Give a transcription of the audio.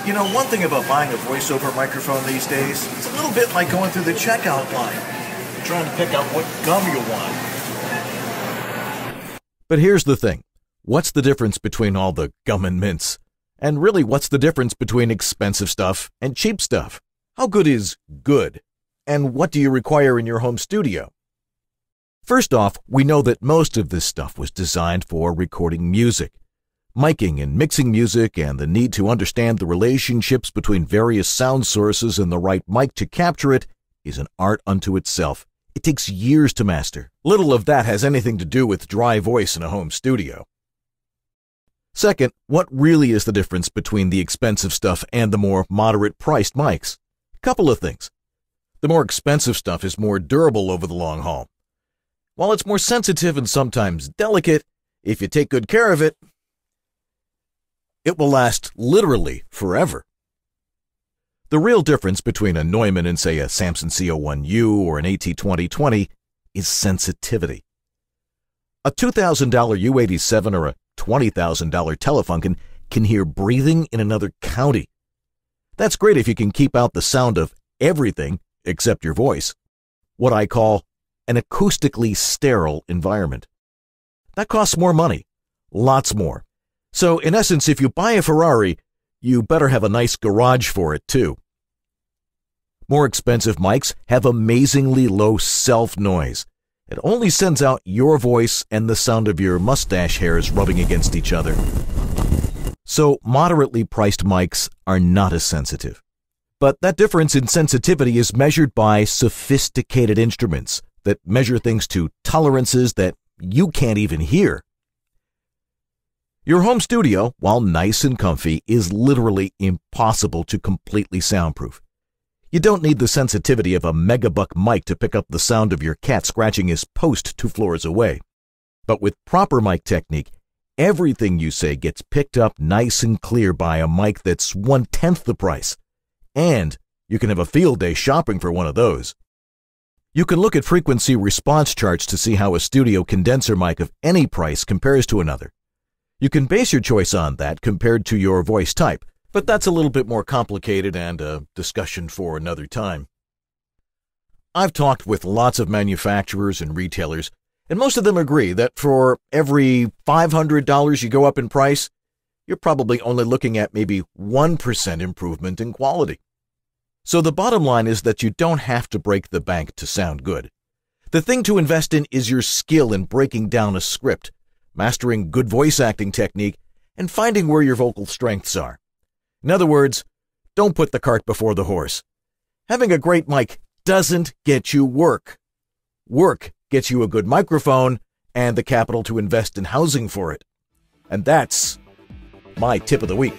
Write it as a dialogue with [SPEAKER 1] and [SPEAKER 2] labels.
[SPEAKER 1] You know, one thing about buying a voiceover microphone these days, it's a little bit like going through the checkout line, trying to pick out what gum you want.
[SPEAKER 2] But here's the thing. What's the difference between all the gum and mints? And really, what's the difference between expensive stuff and cheap stuff? How good is good? And what do you require in your home studio? First off, we know that most of this stuff was designed for recording music. Miking and mixing music and the need to understand the relationships between various sound sources and the right mic to capture it is an art unto itself. It takes years to master. Little of that has anything to do with dry voice in a home studio. Second, what really is the difference between the expensive stuff and the more moderate-priced mics? Couple of things. The more expensive stuff is more durable over the long haul. While it's more sensitive and sometimes delicate, if you take good care of it, it will last literally forever. The real difference between a Neumann and, say, a Samson CO1U or an AT2020 is sensitivity. A $2,000 U87 or a $20,000 Telefunken can hear breathing in another county. That's great if you can keep out the sound of everything except your voice, what I call an acoustically sterile environment. That costs more money, lots more. So, in essence, if you buy a Ferrari, you better have a nice garage for it, too. More expensive mics have amazingly low self-noise. It only sends out your voice and the sound of your mustache hairs rubbing against each other. So, moderately priced mics are not as sensitive. But that difference in sensitivity is measured by sophisticated instruments that measure things to tolerances that you can't even hear. Your home studio, while nice and comfy, is literally impossible to completely soundproof. You don't need the sensitivity of a megabuck mic to pick up the sound of your cat scratching his post 2 floors away. But with proper mic technique, everything you say gets picked up nice and clear by a mic that's 1/10 the price. And you can have a field day shopping for one of those. You can look at frequency response charts to see how a studio condenser mic of any price compares to another. You can base your choice on that compared to your voice type, but that's a little bit more complicated and a discussion for another time. I've talked with lots of manufacturers and retailers, and most of them agree that for every $500 you go up in price, you're probably only looking at maybe 1% improvement in quality. So the bottom line is that you don't have to break the bank to sound good. The thing to invest in is your skill in breaking down a script, mastering good voice acting technique, and finding where your vocal strengths are. In other words, don't put the cart before the horse. Having a great mic doesn't get you work. Work gets you a good microphone and the capital to invest in housing for it. And that's my tip of the week.